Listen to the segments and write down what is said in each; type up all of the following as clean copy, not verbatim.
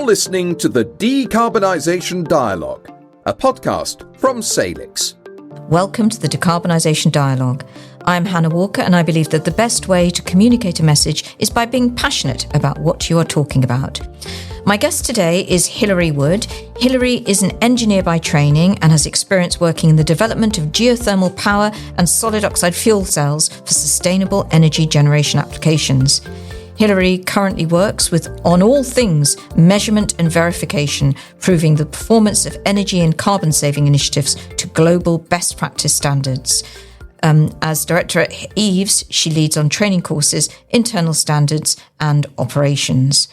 listening to the Decarbonisation Dialogue, a podcast from Salix. Welcome to the Decarbonisation Dialogue. I'm Hannah Walker, and I believe that the best way to communicate a message is by being passionate about what you are talking about. My guest today is Hilary Wood. Hilary is an engineer by training and has experience working in the development of geothermal power and solid oxide fuel cells for sustainable energy generation applications. Hilary currently works on all things measurement and verification, proving the performance of energy and carbon saving initiatives to global best practice standards. As director at EEVS, she leads on training courses, internal standards and operations.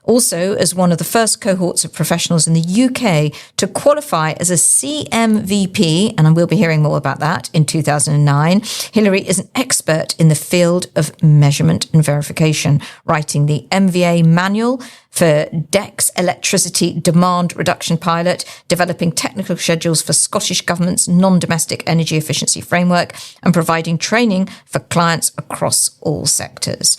Also, as one of the first cohorts of professionals in the UK to qualify as a CMVP, and I will be hearing more about that, in 2009, Hilary is an expert in the field of measurement and verification, writing the MVA manual for DEC's electricity demand reduction pilot, developing technical schedules for Scottish Government's non-domestic energy efficiency framework, and providing training for clients across all sectors.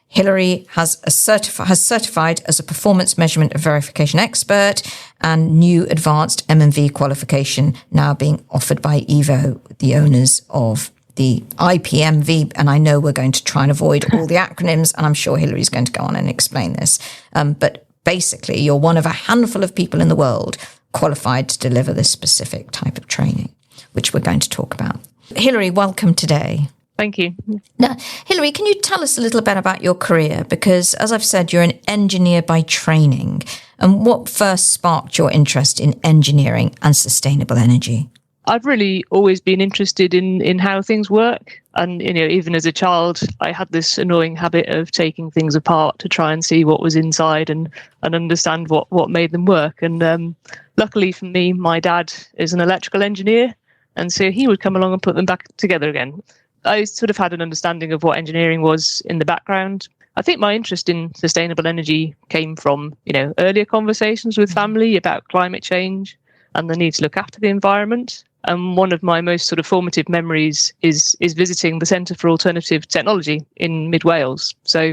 Hilary has certified as a performance measurement and verification expert, and new advanced MMV qualification now being offered by EVO, the owners of the IPMV. And I know we're going to try and avoid all the acronyms, and I'm sure Hilary's going to go on and explain this. But basically, you're one of a handful of people in the world qualified to deliver this specific type of training, which we're going to talk about. Hilary, welcome today. Thank you. Now, Hilary, can you tell us a little bit about your career? Because, as I've said, you're an engineer by training. And what first sparked your interest in engineering and sustainable energy? I've really always been interested in how things work. And, even as a child, I had this annoying habit of taking things apart to try and see what was inside and understand what made them work. And luckily for me, my dad is an electrical engineer. And so he would come along and put them back together again. I sort of had an understanding of what engineering was in the background. I think my interest in sustainable energy came from, earlier conversations with family about climate change and the need to look after the environment. And one of my most sort of formative memories is visiting the Centre for Alternative Technology in Mid Wales. So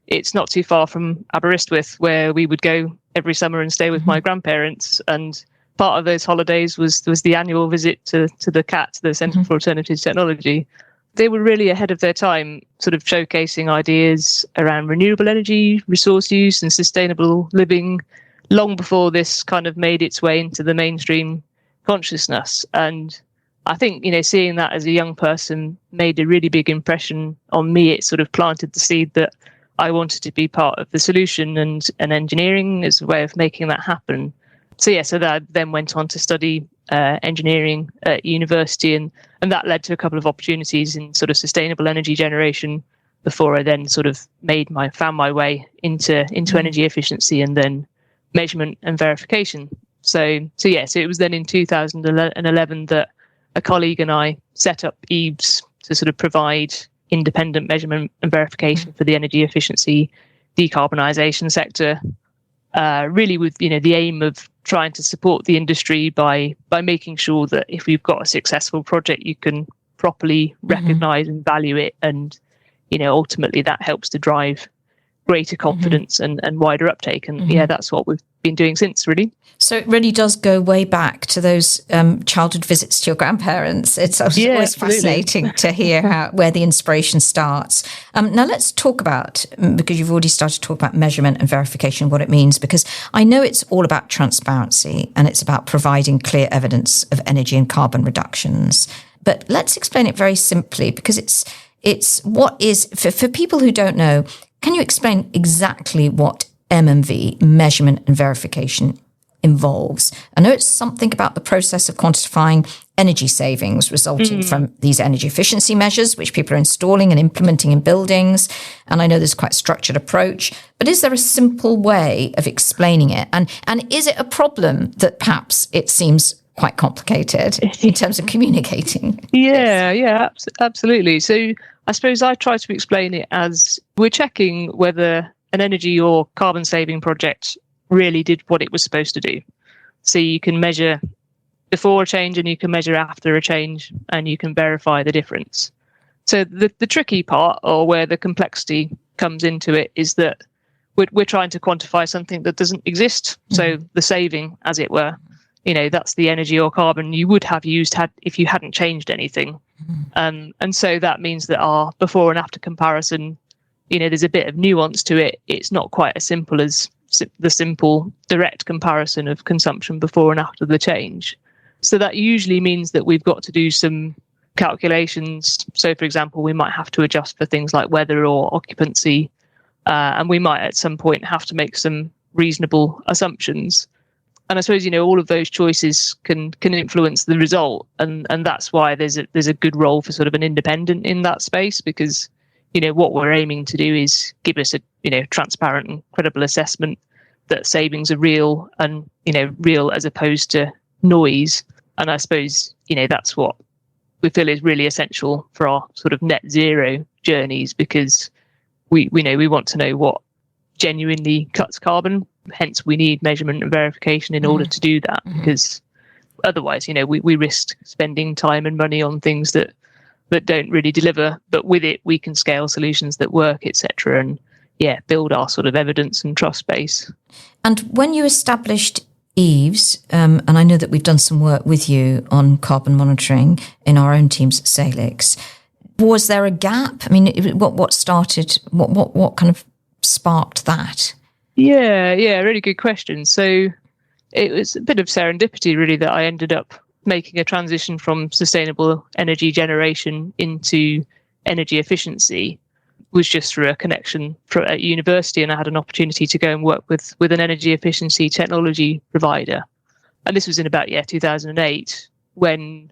it's not too far from Aberystwyth, where we would go every summer and stay with my grandparents. And part of those holidays was the annual visit to the CAT, the Centre for Alternative Technology. They were really ahead of their time, sort of showcasing ideas around renewable energy, resource use and sustainable living long before this kind of made its way into the mainstream consciousness. And I think, seeing that as a young person made a really big impression on me. It sort of planted the seed that I wanted to be part of the solution, and engineering as a way of making that happen. So that I then went on to study engineering at university, and that led to a couple of opportunities in sort of sustainable energy generation before I then sort of found my way into energy efficiency and then measurement and verification. So it was then in 2011 that a colleague and I set up EEVS to sort of provide independent measurement and verification for the energy efficiency decarbonisation sector. Really with the aim of trying to support the industry by making sure that if we've got a successful project, you can properly recognise and value it, and ultimately that helps to drive greater confidence and wider uptake. And that's what we've been doing since, really. So it really does go way back to those childhood visits to your grandparents. It's always fascinating to hear where the inspiration starts. Now let's talk about, because you've already started to talk about measurement and verification, what it means, because I know it's all about transparency and it's about providing clear evidence of energy and carbon reductions. But let's explain it very simply, because it's what is, for people who don't know, can you explain exactly what MMV, measurement and verification, involves? I know it's something about the process of quantifying energy savings resulting from these energy efficiency measures, which people are installing and implementing in buildings. And I know there's quite a structured approach, but is there a simple way of explaining it? And is it a problem that perhaps it seems quite complicated in terms of communicating? Yeah, absolutely. So I suppose I try to explain it as we're checking whether an energy or carbon saving project really did what it was supposed to do. So you can measure before a change and you can measure after a change, and you can verify the difference. So the tricky part, or where the complexity comes into it, is that we're trying to quantify something that doesn't exist. So the saving, as it were, that's the energy or carbon you would have used if you hadn't changed anything. And so that means that our before and after comparison, there's a bit of nuance to it. It's not quite as simple as the simple direct comparison of consumption before and after the change. So that usually means that we've got to do some calculations. So, for example, we might have to adjust for things like weather or occupancy, and we might at some point have to make some reasonable assumptions. And I suppose, all of those choices can influence the result. And that's why there's a good role for sort of an independent in that space, because, what we're aiming to do is give us a, transparent and credible assessment that savings are real and, real as opposed to noise. And I suppose, that's what we feel is really essential for our sort of net zero journeys, because we want to know what genuinely cuts carbon. Hence, we need measurement and verification in order to do that, because otherwise, we risk spending time and money on things that don't really deliver. But with it, we can scale solutions that work, etc., and build our sort of evidence and trust base. And when you established EEVS, and I know that we've done some work with you on carbon monitoring in our own teams at Salix, was there a gap? I mean, what started? What kind of sparked that? Yeah, really good question. So it was a bit of serendipity, really, that I ended up making a transition from sustainable energy generation into energy efficiency. Was just through a connection at university, and I had an opportunity to go and work with an energy efficiency technology provider. And this was in about 2008, when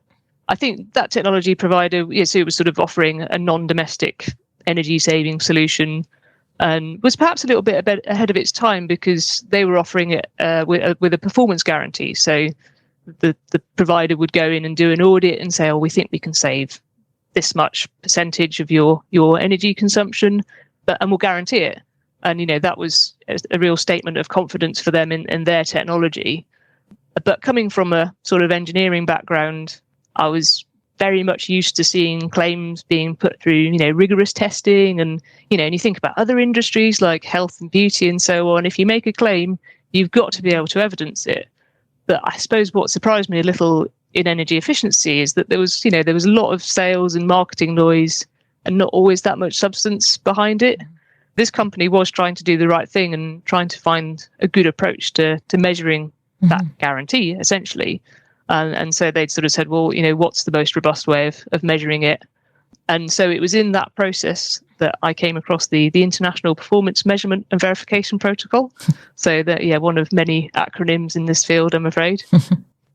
I think that technology provider, so it was sort of offering a non-domestic energy saving solution, and was perhaps a little bit ahead of its time, because they were offering it with a performance guarantee. So the provider would go in and do an audit and say, we think we can save this much percentage of your energy consumption, and we'll guarantee it. And, that was a real statement of confidence for them in their technology. But coming from a sort of engineering background, I was very much used to seeing claims being put through, rigorous testing. And, and you think about other industries like health and beauty and so on. If you make a claim, you've got to be able to evidence it. But I suppose what surprised me a little in energy efficiency is that there was a lot of sales and marketing noise and not always that much substance behind it. This company was trying to do the right thing and trying to find a good approach to measuring that guarantee, essentially. And so they'd sort of said, well, what's the most robust way of measuring it? And so it was in that process that I came across the International Performance Measurement and Verification Protocol. So that, one of many acronyms in this field, I'm afraid.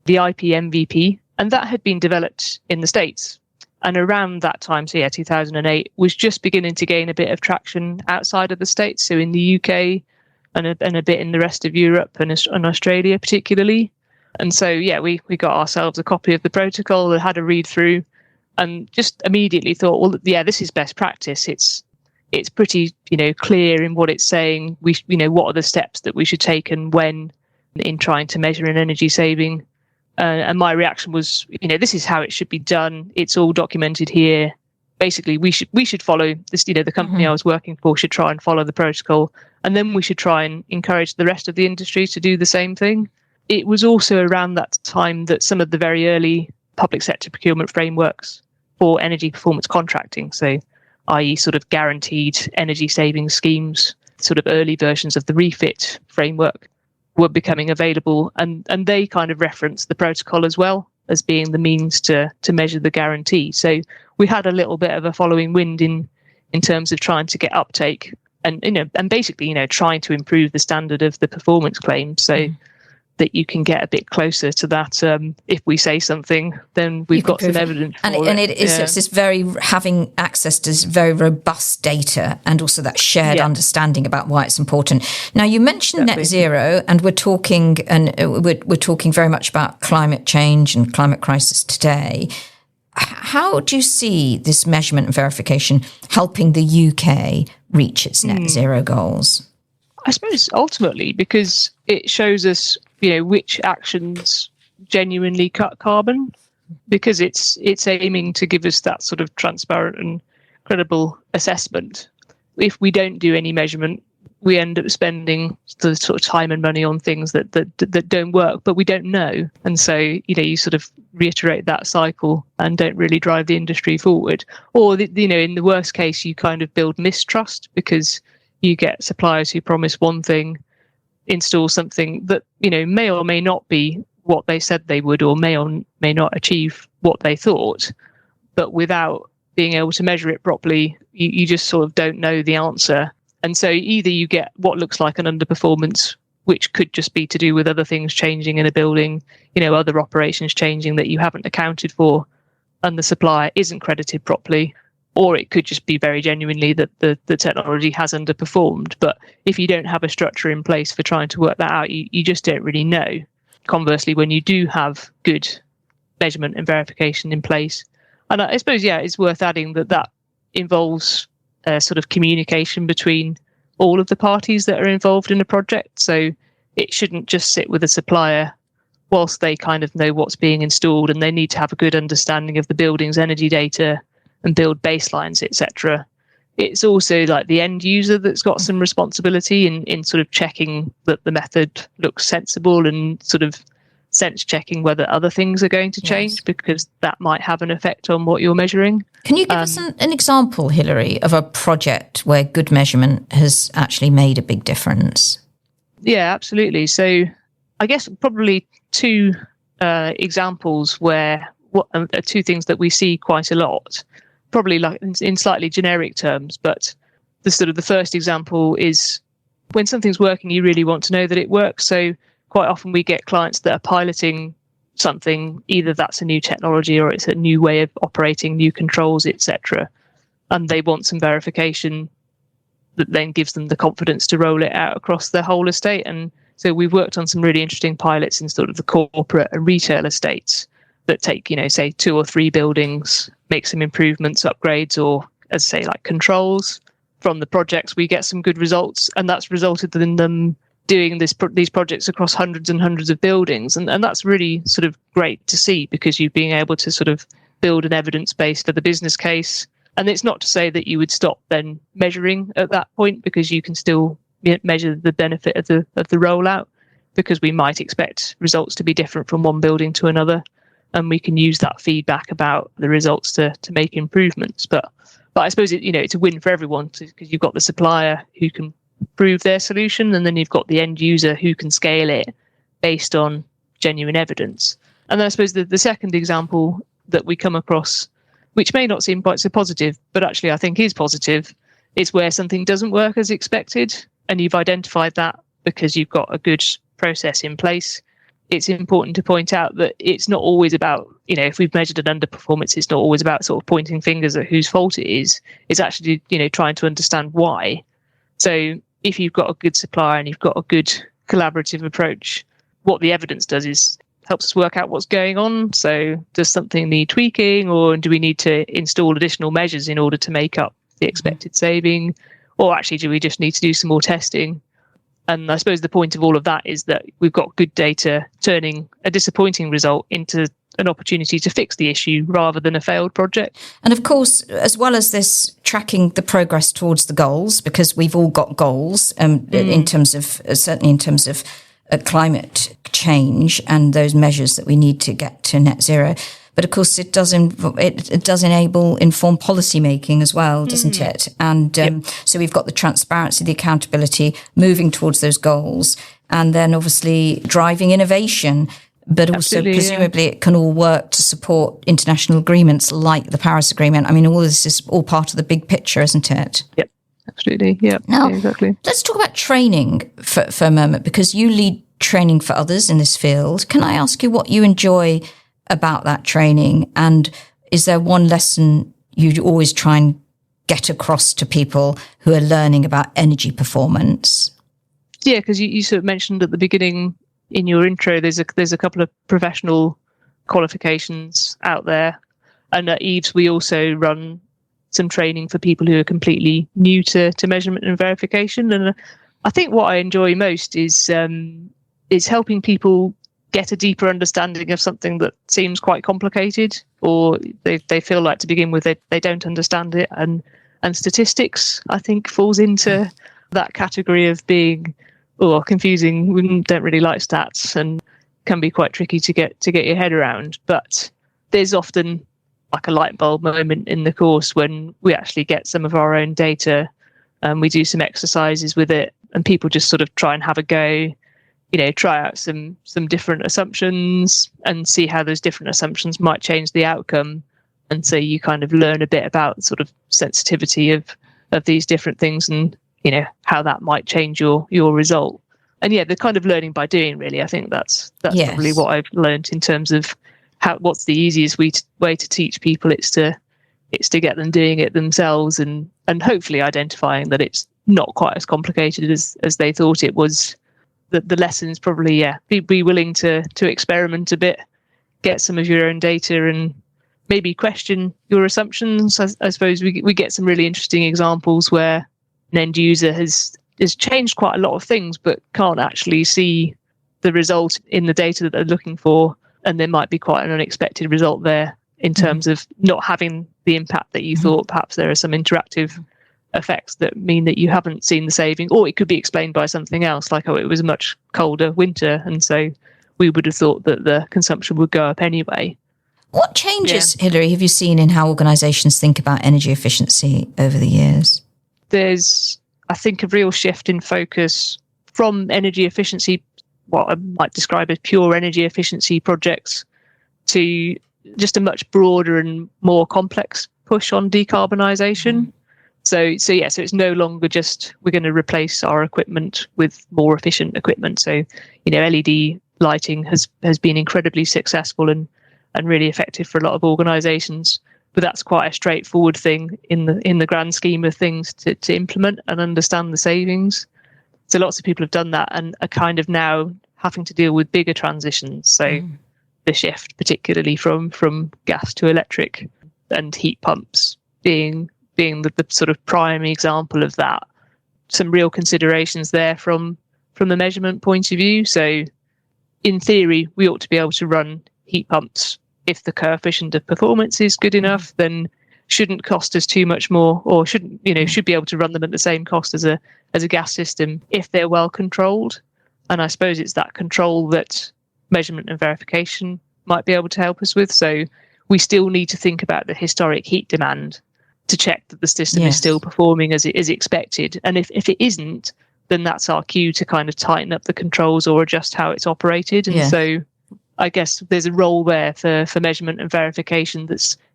The IPMVP, and that had been developed in the States. And around that time, 2008, was just beginning to gain a bit of traction outside of the States, so in the UK and a bit in the rest of Europe and Australia particularly. And so, we got ourselves a copy of the protocol and had a read through, and just immediately thought, well, this is best practice. It's pretty, clear in what it's saying. What are the steps that we should take and when in trying to measure an energy saving. And my reaction was, this is how it should be done. It's all documented here. Basically, we should follow this. The company I was working for should try and follow the protocol, and then we should try and encourage the rest of the industry to do the same thing. It was also around that time that some of the very early public sector procurement frameworks for energy performance contracting, so i.e. sort of guaranteed energy saving schemes, sort of early versions of the refit framework, were becoming available, and they kind of referenced the protocol as well as being the means to measure the guarantee. So we had a little bit of a following wind in terms of trying to get uptake and basically trying to improve the standard of the performance claim so that you can get a bit closer to that. If we say something, then we've got some evidence for it. And it is it's this having access to this very robust data and also that shared understanding about why it's important. Now, you mentioned net zero, and we're talking very much about climate change and climate crisis today. How do you see this measurement and verification helping the UK reach its net zero goals? I suppose ultimately because it shows us which actions genuinely cut carbon, because it's aiming to give us that sort of transparent and credible assessment. If we don't do any measurement, we end up spending the sort of time and money on things that don't work, but we don't know. And so, you sort of reiterate that cycle and don't really drive the industry forward. Or, in the worst case, you kind of build mistrust because you get suppliers who promise one thing, install something that, may or may not be what they said they would, or may not achieve what they thought. But without being able to measure it properly, you just sort of don't know the answer. And so either you get what looks like an underperformance, which could just be to do with other things changing in a building, other operations changing that you haven't accounted for, and the supplier isn't credited properly, or it could just be very genuinely that the technology has underperformed. But if you don't have a structure in place for trying to work that out, you just don't really know. Conversely, when you do have good measurement and verification in place, and I suppose, it's worth adding that involves sort of communication between all of the parties that are involved in a project. So it shouldn't just sit with a supplier whilst they kind of know what's being installed, and they need to have a good understanding of the building's energy data and build baselines, etc. It's also like the end user that's got some responsibility in sort of checking that the method looks sensible, and sort of sense checking whether other things are going to change, because that might have an effect on what you're measuring. Can you give us an example, Hilary, of a project where good measurement has actually made a big difference? Yeah, absolutely. So I guess probably two examples where two things that we see quite a lot, probably like in slightly generic terms, but the first example is when something's working, you really want to know that it works. So quite often we get clients that are piloting something, either that's a new technology or it's a new way of operating, new controls, etc. And they want some verification that then gives them the confidence to roll it out across their whole estate. And so we've worked on some really interesting pilots in sort of the corporate and retail estates that take, say 2 or 3 buildings, make some improvements, upgrades, or as I say, like controls. From the projects, we get some good results, and that's resulted in them doing these projects across hundreds and hundreds of buildings. And that's really sort of great to see, because you've been able to sort of build an evidence base for the business case. And it's not to say that you would stop then measuring at that point, because you can still measure the benefit of the rollout, because we might expect results to be different from one building to another. And we can use that feedback about the results to make improvements. But I suppose it's a win for everyone, because you've got the supplier who can prove their solution, and then you've got the end user who can scale it based on genuine evidence. And then I suppose the second example that we come across, which may not seem quite so positive, but actually I think is positive, is where something doesn't work as expected, and you've identified that because you've got a good process in place. It's important to point out that it's not always about, if we've measured an underperformance, it's not always about sort of pointing fingers at whose fault it is. It's actually, trying to understand why. So if you've got a good supplier and you've got a good collaborative approach, what the evidence does is helps us work out what's going on. So does something need tweaking, or do we need to install additional measures in order to make up the expected saving? Or actually, do we just need to do some more testing? And I suppose the point of all of that is that we've got good data turning a disappointing result into an opportunity to fix the issue rather than a failed project. And of course, as well as this, tracking the progress towards the goals, because we've all got goals in terms of, certainly in terms of climate change and those measures that we need to get to net zero. But of course, it does enable informed policy making as well, doesn't it? And so we've got the transparency, the accountability, moving towards those goals, and then obviously driving innovation. But also, presumably, it can all work to support international agreements like the Paris Agreement. I mean, all this is all part of the big picture, isn't it? Yep, absolutely. Yeah, now, exactly. Let's talk about training for a moment, because you lead training for others in this field. Can I ask you what you enjoy about that training? And is there one lesson you always try and get across to people who are learning about energy performance? Yeah, because you sort of mentioned at the beginning in your intro, there's a couple of professional qualifications out there. And at EEVS, we also run some training for people who are completely new to measurement and verification. And I think what I enjoy most is helping people get a deeper understanding of something that seems quite complicated, or they feel like to begin with they don't understand it. And statistics, I think, falls into that category of being confusing. We don't really like stats and can be quite tricky to get your head around. But there's often like a light bulb moment in the course when we actually get some of our own data and we do some exercises with it, and people just sort of try and have a go, try out some different assumptions and see how those different assumptions might change the outcome. And so you kind of learn a bit about sort of sensitivity of these different things and, how that might change your result. And yeah, the kind of learning by doing, really. I think that's Yes. probably what I've learned in terms of what's the easiest way to teach people. It's to get them doing it themselves and hopefully identifying that it's not quite as complicated as they thought it was. The lessons probably, be willing to experiment a bit, get some of your own data and maybe question your assumptions. I suppose we get some really interesting examples where an end user has changed quite a lot of things but can't actually see the result in the data that they're looking for, and there might be quite an unexpected result there in terms of not having the impact that you thought. Perhaps there are some interactive effects that mean that you haven't seen the saving, or it could be explained by something else, like it was a much colder winter and so we would have thought that the consumption would go up anyway. What changes, Hilary, have you seen in how organisations think about energy efficiency over the years? There's, I think, a real shift in focus from energy efficiency, what I might describe as pure energy efficiency projects, to just a much broader and more complex push on decarbonisation. So it's no longer just we're going to replace our equipment with more efficient equipment. So, LED lighting has been incredibly successful and really effective for a lot of organisations. But that's quite a straightforward thing in the grand scheme of things to implement and understand the savings. So lots of people have done that and are kind of now having to deal with bigger transitions. So the shift, particularly from gas to electric, and heat pumps being the sort of prime example of that. Some real considerations there from the measurement point of view. So in theory, we ought to be able to run heat pumps. If the coefficient of performance is good enough, then shouldn't cost us too much more, or should be able to run them at the same cost as a gas system if they're well controlled. And I suppose it's that control that measurement and verification might be able to help us with. So we still need to think about the historic heat demand to check that the system is still performing as it is expected. And if it isn't, then that's our cue to kind of tighten up the controls or adjust how it's operated. And so I guess there's a role there for measurement and verification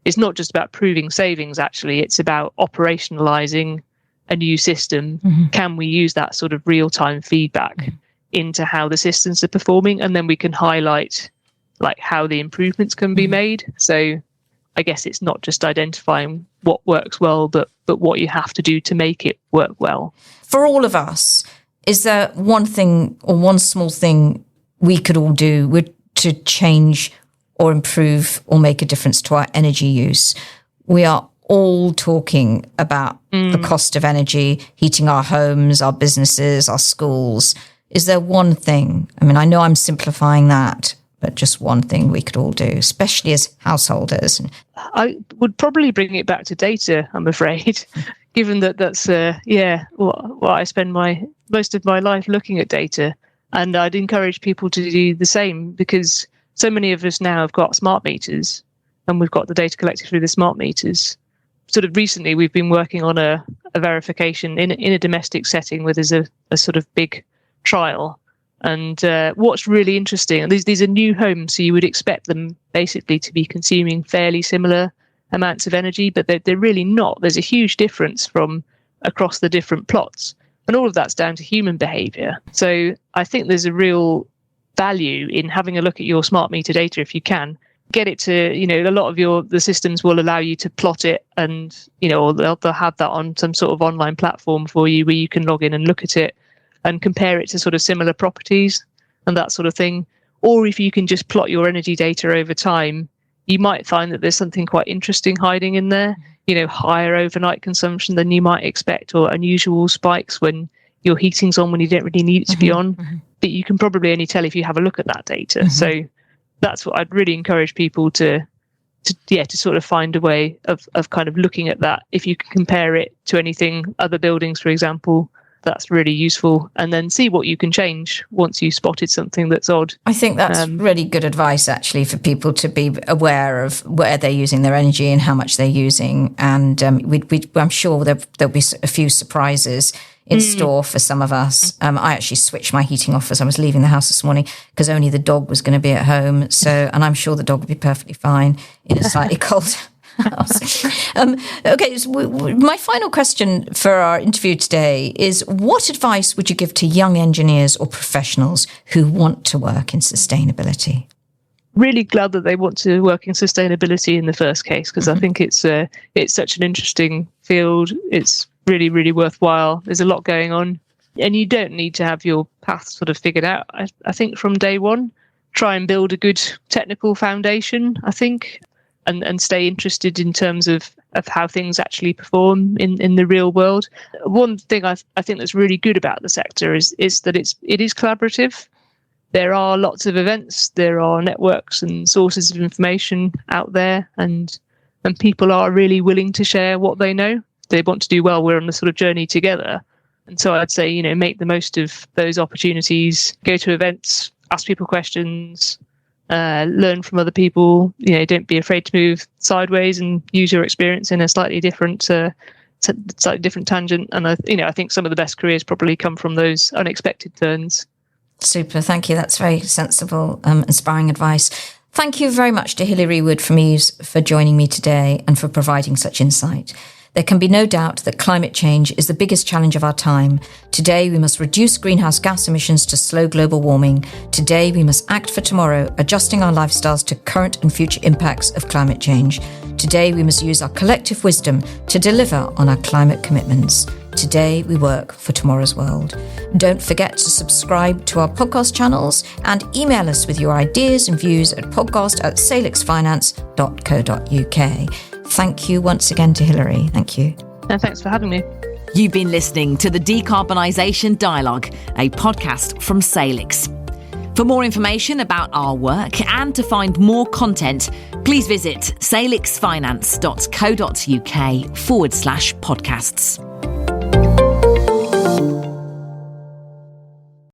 it's not just about proving savings, actually. It's about operationalizing a new system. Can we use that sort of real-time feedback into how the systems are performing? And then we can highlight like how the improvements can be made. So I guess it's not just identifying what works well, but what you have to do to make it work well. For all of us, is there one thing or one small thing we could all do to change or improve or make a difference to our energy use? We are all talking about the cost of energy, heating our homes, our businesses, our schools. Is there one thing? I mean, I know I'm simplifying that, but just one thing we could all do, especially as householders. I would probably bring it back to data, I'm afraid, given that's what I spend most of my life looking at data. And I'd encourage people to do the same, because so many of us now have got smart meters and we've got the data collected through the smart meters. Sort of recently, we've been working on a verification in a domestic setting where there's a sort of big trial. And what's really interesting, and these are new homes, so you would expect them basically to be consuming fairly similar amounts of energy, but they're really not. There's a huge difference from across the different plots. And all of that's down to human behavior. So I think there's a real value in having a look at your smart meter data if you can. Get it to, a lot of the systems will allow you to plot it and, or they'll have that on some sort of online platform for you where you can log in and look at it and compare it to sort of similar properties and that sort of thing. Or if you can just plot your energy data over time, you might find that there's something quite interesting hiding in there. Higher overnight consumption than you might expect, or unusual spikes when your heating's on when you don't really need it to be on. But you can probably only tell if you have a look at that data. So that's what I'd really encourage people to sort of find a way of kind of looking at that. If you can compare it to anything, other buildings, for example, that's really useful. And then see what you can change once you spotted something that's odd. I think that's really good advice, actually, for people to be aware of where they're using their energy and how much they're using. And I'm sure there'll be a few surprises in store for some of us. I actually switched my heating off as I was leaving the house this morning because only the dog was going to be at home. And I'm sure the dog would be perfectly fine in a slightly cold house. Okay, so my final question for our interview today is, what advice would you give to young engineers or professionals who want to work in sustainability? Really glad that they want to work in sustainability in the first case, because I think it's such an interesting field. It's really, really worthwhile. There's a lot going on, and you don't need to have your path sort of figured out. I think from day one, try and build a good technical foundation, I think, and stay interested in terms of how things actually perform in the real world. One thing I think that's really good about the sector is that it is collaborative. There are lots of events, there are networks and sources of information out there, and people are really willing to share what they know. They want to do well. We're on the sort of journey together. And so I'd say, make the most of those opportunities, go to events, ask people questions, learn from other people. Don't be afraid to move sideways and use your experience in a slightly different tangent. And I think some of the best careers probably come from those unexpected turns. Super, thank you. That's very sensible, inspiring advice. Thank you very much to Hilary Wood from EEVS for joining me today and for providing such insight. There can be no doubt that climate change is the biggest challenge of our time. Today, we must reduce greenhouse gas emissions to slow global warming. Today, we must act for tomorrow, adjusting our lifestyles to current and future impacts of climate change. Today, we must use our collective wisdom to deliver on our climate commitments. Today, we work for tomorrow's world. Don't forget to subscribe to our podcast channels and email us with your ideas and views at podcast@salixfinance.co.uk. Thank you once again to Hilary. Thank you. Thanks for having me. You've been listening to the Decarbonisation Dialogue, a podcast from Salix. For more information about our work and to find more content, please visit salixfinance.co.uk/podcasts.